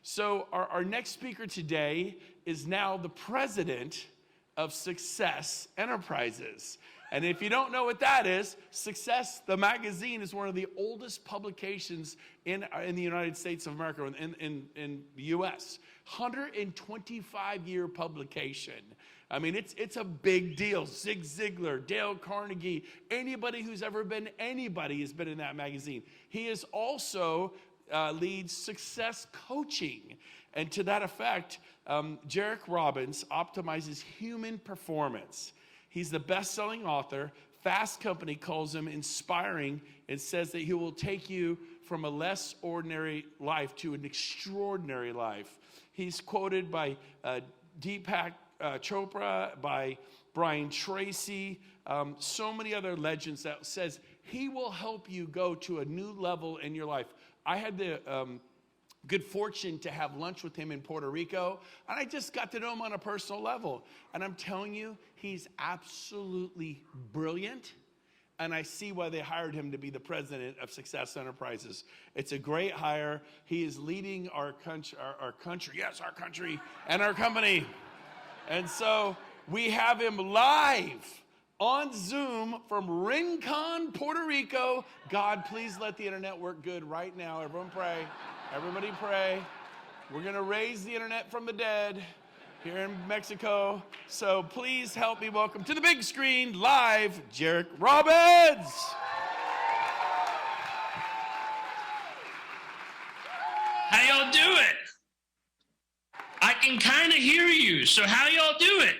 So our next speaker today is now the president of Success Enterprises. And if you don't know what that is, Success, the magazine, is one of the oldest publications in the United States of America, in the U.S. 125-year publication. I mean, it's a big deal. Zig Ziglar, Dale Carnegie, anybody who's ever been anybody has been in that magazine. He is also leads success coaching. And to that effect, Jairek Robbins optimizes human performance. He's the best-selling author. Fast Company calls him inspiring and says that he will take you from a less ordinary life to an extraordinary life. He's quoted by Deepak Chopra, by Brian Tracy, so many other legends that says he will help you go to a new level in your life. I had the good fortune to have lunch with him in Puerto Rico, and I just got to know him on a personal level. And I'm telling you, he's absolutely brilliant, and I see why they hired him to be the president of Success Enterprises. It's a great hire. He is leading our country, yes, our country, and our company. And so we have him live on Zoom from Rincon, Puerto Rico. God, please let the internet work good right now. Everyone pray. Everybody pray. We're going to raise the internet from the dead here in Mexico. So please help me welcome to the big screen live, Jairek Robbins. How y'all do it? I can kind of hear you. So how y'all do it?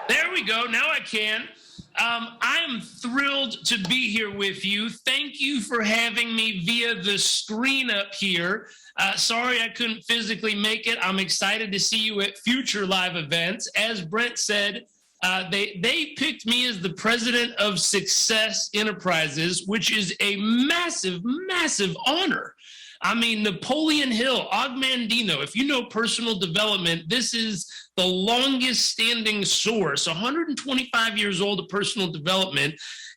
There we go. Now I can. I am thrilled to be here with you. Thank you for having me via the screen up here. Sorry I couldn't physically make it. I'm excited to see you at future live events. As Brent said, they picked me as the president of Success Enterprises, which is a massive, massive honor. I mean, Napoleon Hill, Og Mandino, if you know personal development, this is the longest standing source, 125 years old of personal development.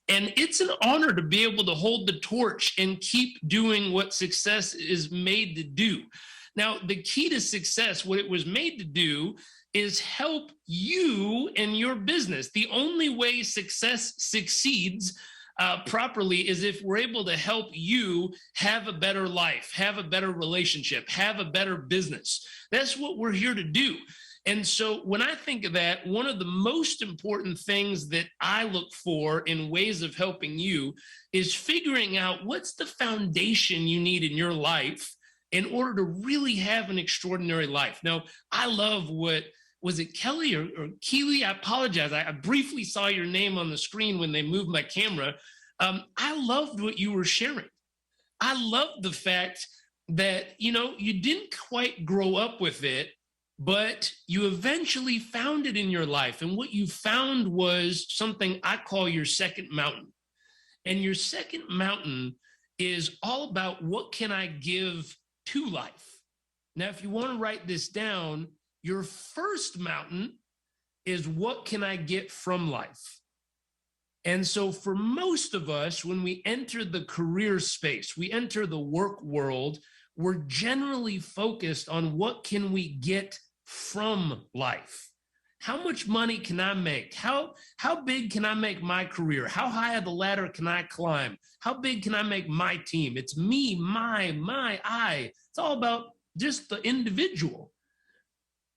And it's an honor to be able to hold the torch and keep doing what success is made to do. Now, the key to success, what it was made to do, is help you and your business. The only way success succeeds properly is if we're able to help you have a better life, have a better relationship, have a better business. That's what we're here to do. And so when I think of that, one of the most important things that I look for in ways of helping you is figuring out what's the foundation you need in your life in order to really have an extraordinary life. Now, I love what, was it Kelly or Keely? I apologize. I briefly saw your name on the screen when they moved my camera. I loved what you were sharing. I loved the fact that, you didn't quite grow up with it, but you eventually found it in your life. And what you found was something I call your second mountain. And your second mountain is all about what can I give to life. Now, if you want to write this down, your first mountain is what can I get from life? And so for most of us, when we enter the career space, we enter the work world, we're generally focused on what can we get from life. How much money can I make? How big can I make my career? How high of the ladder can I climb? How big can I make my team? It's me, my, I. It's all about just the individual.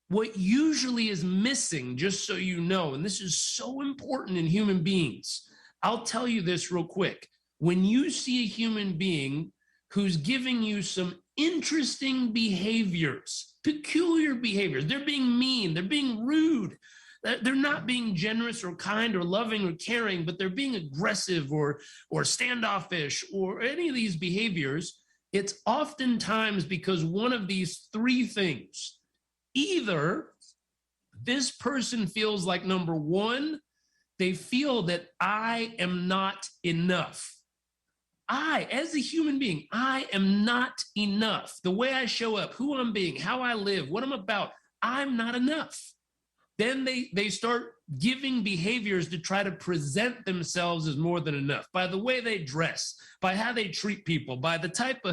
What usually is missing, just so you know, and this is so important in human beings, I'll tell you this real quick. When you see a human being who's giving you some interesting behaviors, peculiar behaviors, they're being mean, they're being rude, they're not being generous or kind or loving or caring, but they're being aggressive or standoffish or any of these behaviors, it's oftentimes because one of these three things. Either this person feels like, number one, they feel that I am not enough. I, as a human being, I am not enough. The way I show up, who I'm being, how I live, what I'm about, I'm not enough. then they start giving behaviors to try to present themselves as more than enough by the way they dress, by how they treat people, by the type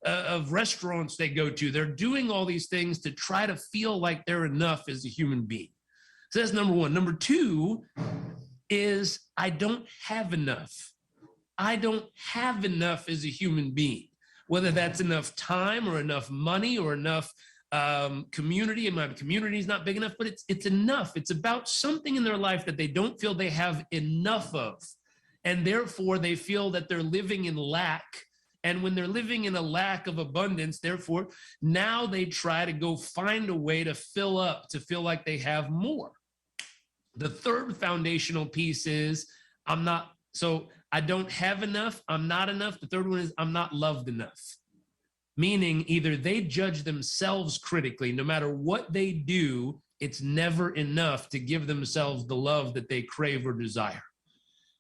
of restaurants they go to. They're doing all these things to try to feel like they're enough as a human being. So that's number one. Number two is I don't have enough. I don't have enough as a human being, whether that's enough time or enough money or enough community, and my community is not big enough, but it's enough. It's about something in their life that they don't feel they have enough of. And therefore they feel that they're living in lack. And when they're living in a lack of abundance, therefore now they try to go find a way to fill up, to feel like they have more. The third foundational piece is I don't have enough, I'm not enough. The third one is I'm not loved enough. Meaning either they judge themselves critically, no matter what they do, it's never enough to give themselves the love that they crave or desire.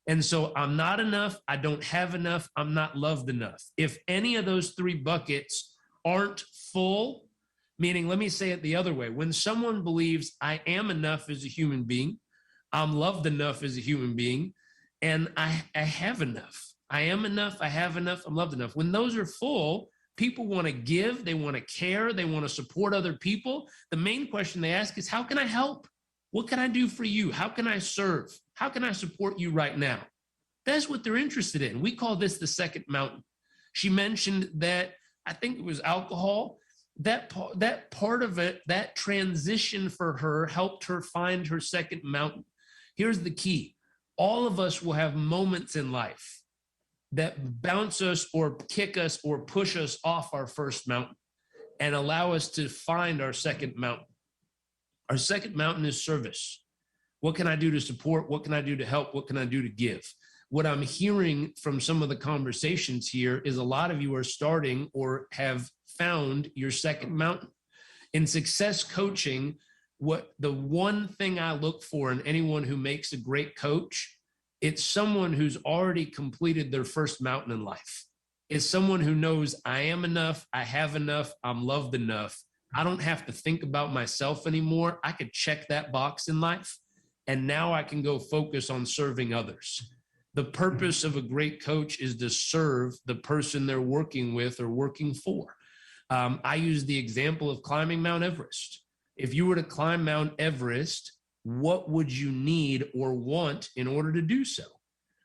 And so I'm not enough, I don't have enough, I'm not loved enough. If any of those three buckets aren't full, meaning, let me say it the other way. When someone believes I am enough as a human being, I'm loved enough as a human being, and I have enough. I am enough, I have enough, I'm loved enough. When those are full, people want to give, they want to care, they want to support other people. The main question they ask is, how can I help? What can I do for you? How can I serve? How can I support you right now? That's what they're interested in. We call this the second mountain. She mentioned that, I think it was alcohol. That part of it, that transition for her helped her find her second mountain. Here's the key. All of us will have moments in life that bounce us or kick us or push us off our first mountain and allow us to find our second mountain. Our second mountain is service. What can I do to support? What can I do to help? What can I do to give? What I'm hearing from some of the conversations here is a lot of you are starting or have found your second mountain. In success coaching, what the one thing I look for in anyone who makes a great coach, it's someone who's already completed their first mountain in life. It's someone who knows I am enough, I have enough, I'm loved enough. I don't have to think about myself anymore. I could check that box in life, and now I can go focus on serving others. The purpose of a great coach is to serve the person they're working with or working for. I use the example of climbing Mount Everest. If you were to climb Mount Everest, what would you need or want in order to do so?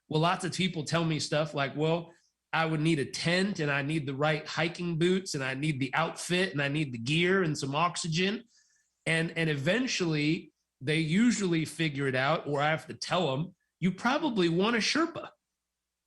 Well, lots of people tell me stuff like, well, I would need a tent, and I need the right hiking boots, and I need the outfit, and I need the gear and some oxygen. And eventually they usually figure it out, or I have to tell them, you probably want a Sherpa.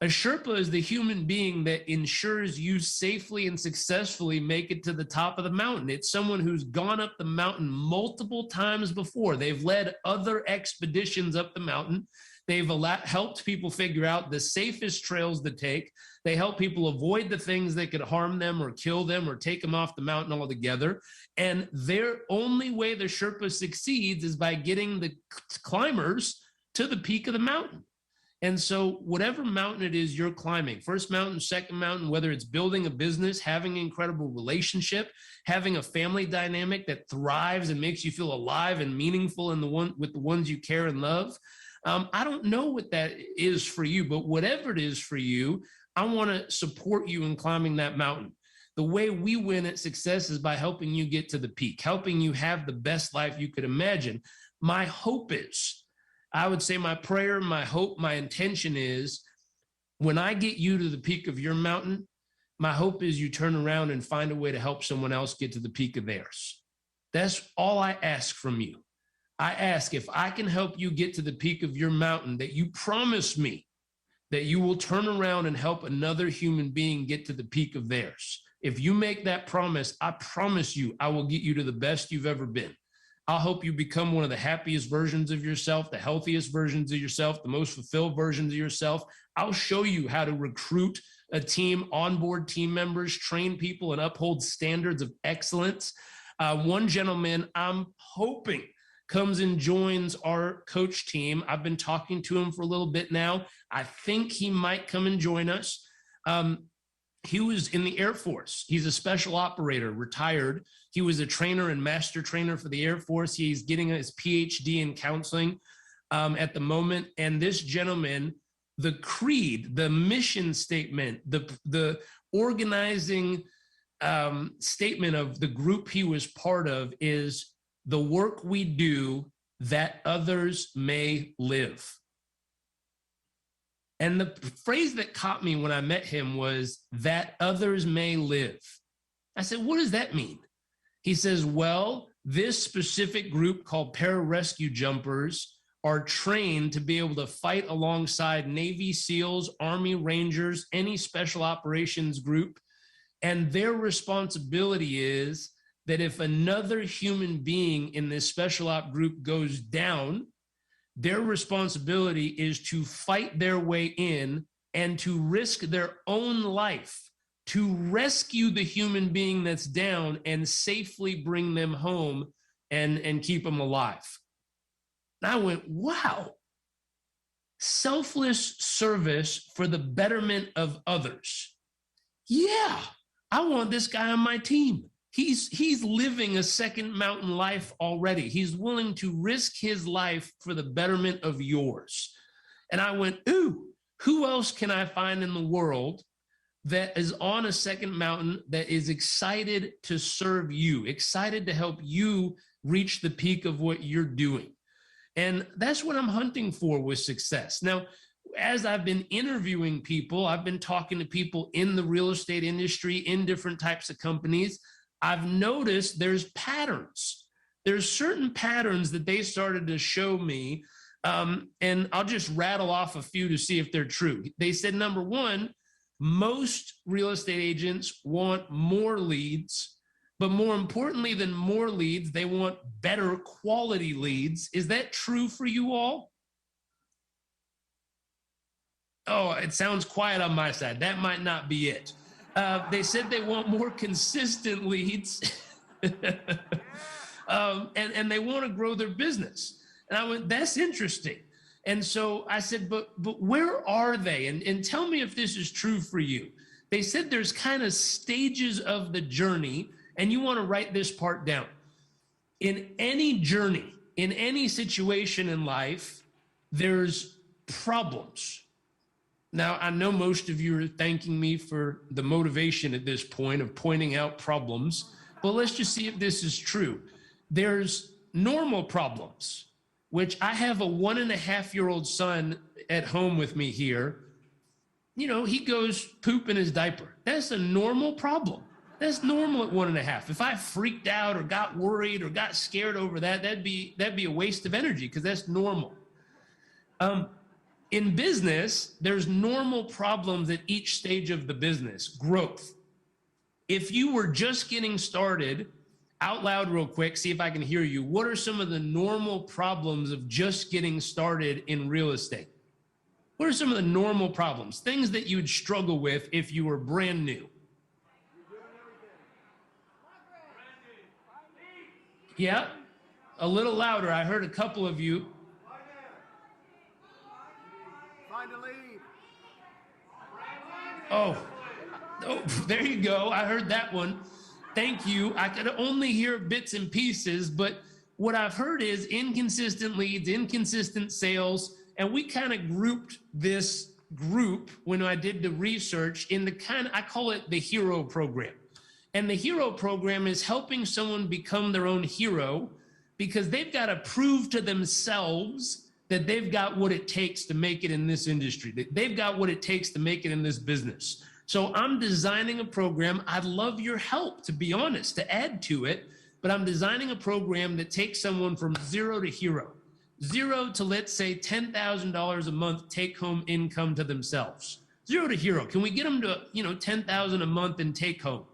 A Sherpa is the human being that ensures you safely and successfully make it to the top of the mountain. It's someone who's gone up the mountain multiple times before. They've led other expeditions up the mountain. They've helped people figure out the safest trails to take. They help people avoid the things that could harm them or kill them or take them off the mountain altogether. And their only way the Sherpa succeeds is by getting the climbers to the peak of the mountain. And so whatever mountain it is you're climbing, first mountain, second mountain, whether it's building a business, having an incredible relationship, having a family dynamic that thrives and makes you feel alive and meaningful with the ones you care and love. I don't know what that is for you, but whatever it is for you, I want to support you in climbing that mountain. The way we win at success is by helping you get to the peak, helping you have the best life you could imagine. My hope is, I would say my prayer, my hope, my intention is when I get you to the peak of your mountain, my hope is you turn around and find a way to help someone else get to the peak of theirs. That's all I ask from you. I ask if I can help you get to the peak of your mountain, that you promise me that you will turn around and help another human being get to the peak of theirs. If you make that promise, I promise you, I will get you to the best you've ever been. I'll help you become one of the happiest versions of yourself, the healthiest versions of yourself, the most fulfilled versions of yourself. I'll show you how to recruit a team, onboard team members, train people, and uphold standards of excellence. One gentleman I'm hoping comes and joins our coach team. I've been talking to him for a little bit now. I think he might come and join us. he was in the Air Force. He's a special operator, retired. He was a trainer and master trainer for the Air Force. He's getting his PhD in counseling at the moment. And this gentleman, the creed, the mission statement, the organizing statement of the group he was part of is the work we do that others may live. And the phrase that caught me when I met him was that others may live. I said, what does that mean? He says, well, this specific group called pararescue jumpers are trained to be able to fight alongside Navy SEALs, Army Rangers, any special operations group. And their responsibility is that if another human being in this special op group goes down, their responsibility is to fight their way in and to risk their own life to rescue the human being that's down and safely bring them home and keep them alive. And I went, wow, selfless service for the betterment of others. Yeah, I want this guy on my team. He's living a second mountain life already. He's willing to risk his life for the betterment of yours. And I went, ooh, who else can I find in the world that is on a second mountain that is excited to serve you, excited to help you reach the peak of what you're doing? And that's what I'm hunting for with success. Now, as I've been interviewing people, I've been talking to people in the real estate industry, in different types of companies. I've noticed there's patterns. There's certain patterns that they started to show me, and I'll just rattle off a few to see if they're true. They said, number one, most real estate agents want more leads, but more importantly than more leads, they want better quality leads. Is that true for you all? Oh, it sounds quiet on my side. That might not be it. They said they want more consistent leads and they want to grow their business. And I went, that's interesting. And so I said, but where are they? And tell me if this is true for you. They said there's kind of stages of the journey, and you want to write this part down. In any journey, in any situation in life, there's problems. Now, I know most of you are thanking me for the motivation at this point of pointing out problems, but let's just see if this is true. There's normal problems, which I have a 1.5-year-old son at home with me here. You know, he goes poop in his diaper. That's a normal problem. That's normal at 1.5. If I freaked out or got worried or got scared over that, that'd be a waste of energy because that's normal. In business, there's normal problems at each stage of the business, growth. If you were just getting started, out loud real quick, see if I can hear you. What are some of the normal problems of just getting started in real estate? What are some of the normal problems, things that you'd struggle with if you were brand new? Yeah, a little louder. I heard a couple of you. Oh, there you go. I heard that one. Thank you. I could only hear bits and pieces, but what I've heard is inconsistent leads, inconsistent sales, and we kind of grouped this group when I did the research in the I call it the hero program. And the hero program is helping someone become their own hero because they've got to prove to themselves that they've got what it takes to make it in this industry, that they've got what it takes to make it in this business. So I'm designing a program. I'd love your help, to be honest, to add to it, but I'm designing a program that takes someone from zero to hero. Zero to, let's say, $10,000 a month take-home income to themselves. Zero to hero. Can we get them to, $10,000 a month in take-home?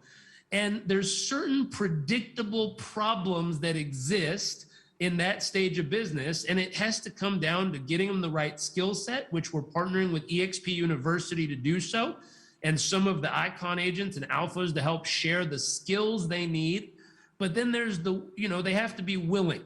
And there's certain predictable problems that exist in that stage of business, and it has to come down to getting them the right skill set, which we're partnering with EXP University to do so, and some of the icon agents and alphas to help share the skills they need. But then there's they have to be willing.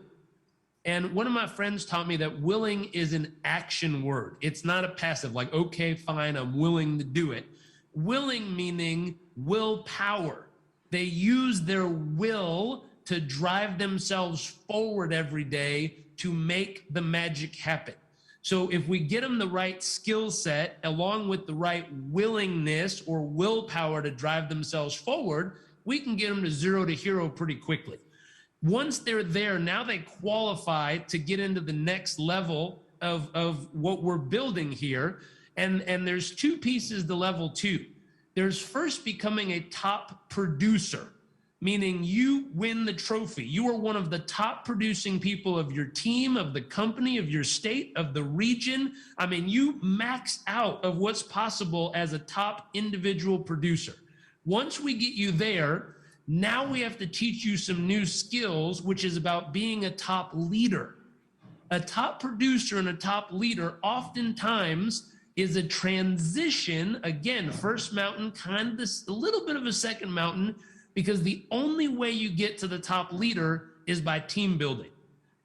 And one of my friends taught me that willing is an action word. It's not a passive, like, okay, fine, I'm willing to do it. Willing meaning willpower. They use their will to drive themselves forward every day to make the magic happen. So if we get them the right skill set along with the right willingness or willpower to drive themselves forward, we can get them to 0 to hero pretty quickly. Once they're there, now they qualify to get into the next level of what we're building here. And there's 2 pieces to level 2. There's first becoming a top producer, meaning you win the trophy. You are one of the top producing people of your team, of the company, of your state, of the region. I mean, you max out of what's possible as a top individual producer. Once we get you there, now we have to teach you some new skills, which is about being a top leader. A top producer and a top leader oftentimes is a transition. Again, first mountain, kind of this, a little bit of a second mountain, because the only way you get to the top leader is by team building.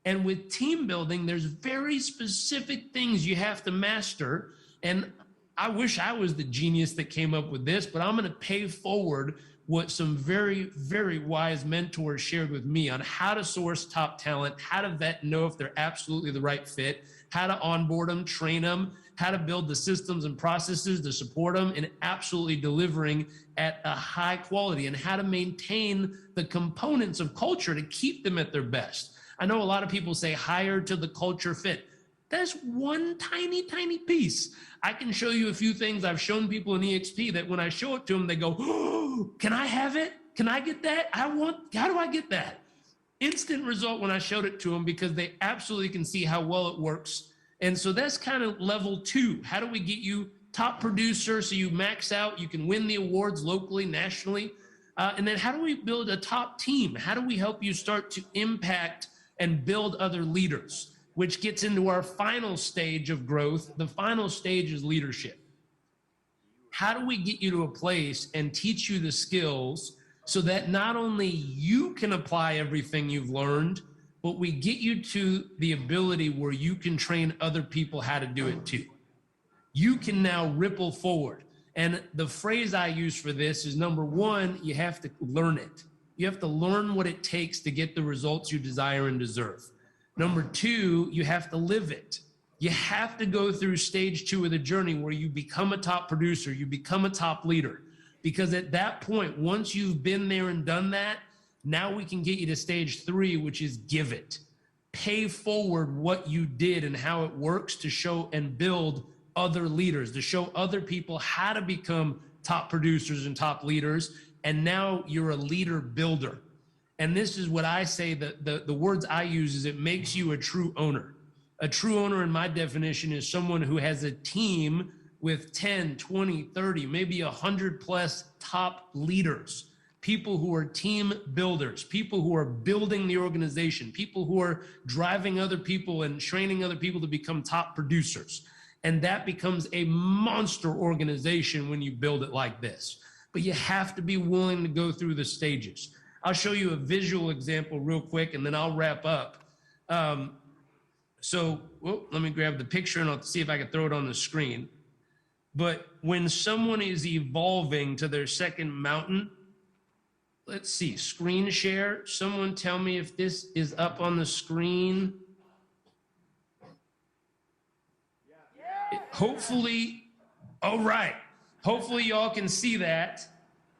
And with team building, there's very specific things you have to master. And I wish I was the genius that came up with this, but I'm going to pay forward what some very, very wise mentors shared with me on how to source top talent, how to vet and know if they're absolutely the right fit, how to onboard them, train them, how to build the systems and processes to support them, and absolutely delivering at a high quality, and how to maintain the components of culture to keep them at their best. I know a lot of people say hire to the culture fit. That's one tiny, tiny piece. I can show you a few things I've shown people in EXP that when I show it to them, they go, oh, can I have it? Can I get that? How do I get that? Instant result when I showed it to them, because they absolutely can see how well it works. And so that's kind of level 2. How do we get you top producer so you max out, you can win the awards locally, nationally? And then how do we build a top team? How do we help you start to impact and build other leaders? Which gets into our final stage of growth. The final stage is leadership. How do we get you to a place and teach you the skills so that not only you can apply everything you've learned, but we get you to the ability where you can train other people how to do it too. You can now ripple forward. And the phrase I use for this is, number 1, you have to learn it. You have to learn what it takes to get the results you desire and deserve. Number 2, you have to live it. You have to go through stage 2 of the journey where you become a top producer, you become a top leader. Because at that point, once you've been there and done that, now we can get you to stage 3, which is give it. Pay forward what you did and how it works to show and build other leaders, to show other people how to become top producers and top leaders. And now you're a leader builder. And this is what I say, the words I use is it makes you a true owner. A true owner, in my definition, is someone who has a team with 10, 20, 30, maybe 100 plus top leaders, people who are team builders, people who are building the organization, people who are driving other people and training other people to become top producers. And that becomes a monster organization when you build it like this. But you have to be willing to go through the stages. I'll show you a visual example real quick, and then I'll wrap up. Let me grab the picture, and I'll see if I can throw it on the screen. But when someone is evolving to their second mountain, let's see, screen share. Someone tell me if this is up on the screen. Hopefully, all right. Hopefully y'all can see that.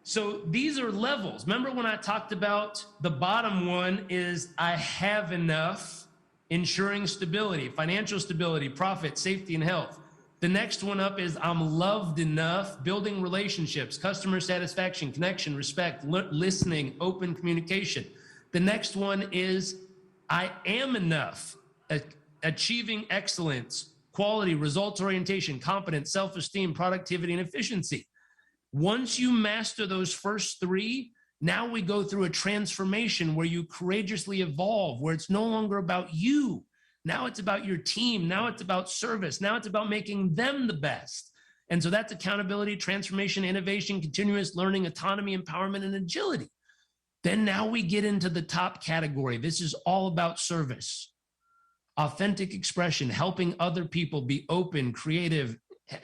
So these are levels. Remember when I talked about the bottom one is I have enough, ensuring stability, financial stability, profit, safety, and health. The next one up is I'm loved enough, building relationships, customer satisfaction, connection, respect, listening, open communication. The next one is I am enough, achieving excellence, quality, results orientation, competence, self-esteem, productivity, and efficiency. Once you master those first 3, now we go through a transformation where you courageously evolve, where it's no longer about you. Now it's about your team. Now it's about service. Now it's about making them the best. And so that's accountability, transformation, innovation, continuous learning, autonomy, empowerment, and agility. Then now we get into the top category. This is all about service, authentic expression, helping other people be open, creative,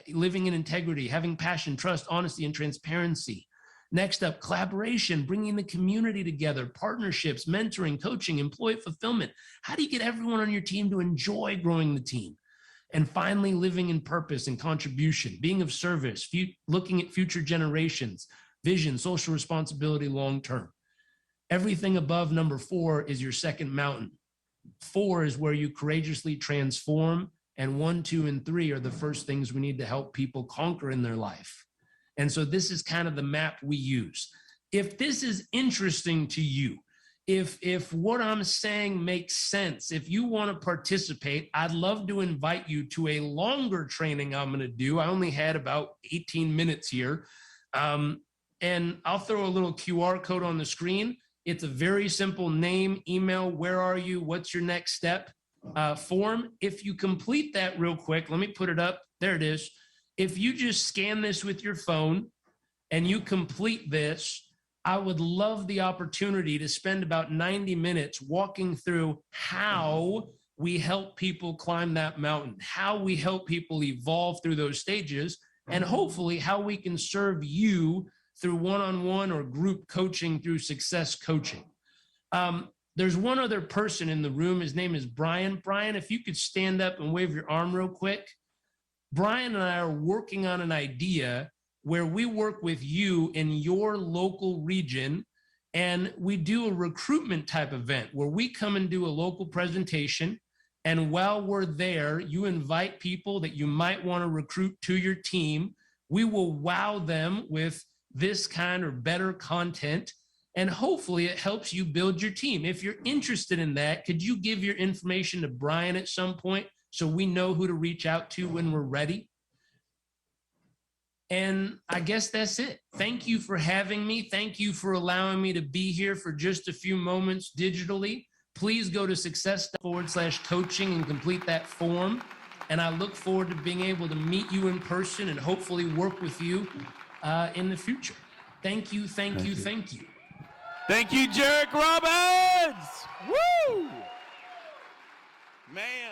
living in integrity, having passion, trust, honesty, and transparency. Next up, collaboration, bringing the community together, partnerships, mentoring, coaching, employee fulfillment. How do you get everyone on your team to enjoy growing the team? And finally, living in purpose and contribution, being of service, looking at future generations, vision, social responsibility, long-term. Everything above number 4 is your second mountain. 4 is where you courageously transform, and 1, 2, and 3 are the first things we need to help people conquer in their life. And so this is kind of the map we use. If this is interesting to you, if what I'm saying makes sense, if you want to participate, I'd love to invite you to a longer training I'm going to do. I only had about 18 minutes here. And I'll throw a little QR code on the screen. It's a very simple name, email, where are you, what's your next step form. If you complete that real quick, let me put it up. There it is. If you just scan this with your phone and you complete this, I would love the opportunity to spend about 90 minutes walking through how we help people climb that mountain, how we help people evolve through those stages, and hopefully how we can serve you through one-on-one or group coaching through success coaching. There's one other person in the room. His name is Brian. Brian, if you could stand up and wave your arm real quick. Brian and I are working on an idea where we work with you in your local region, and we do a recruitment type event where we come and do a local presentation. And while we're there, you invite people that you might want to recruit to your team. We will wow them with this kind or better content, and hopefully it helps you build your team. If you're interested in that, could you give your information to Brian at some point so we know who to reach out to when we're ready? And I guess that's it. Thank you for having me. Thank you for allowing me to be here for just a few moments digitally. Please go to success.com/coaching and complete that form. And I look forward to being able to meet you in person and hopefully work with you in the future. Thank you, thank you, thank you. Thank you, Jairek Robbins. Woo! Man.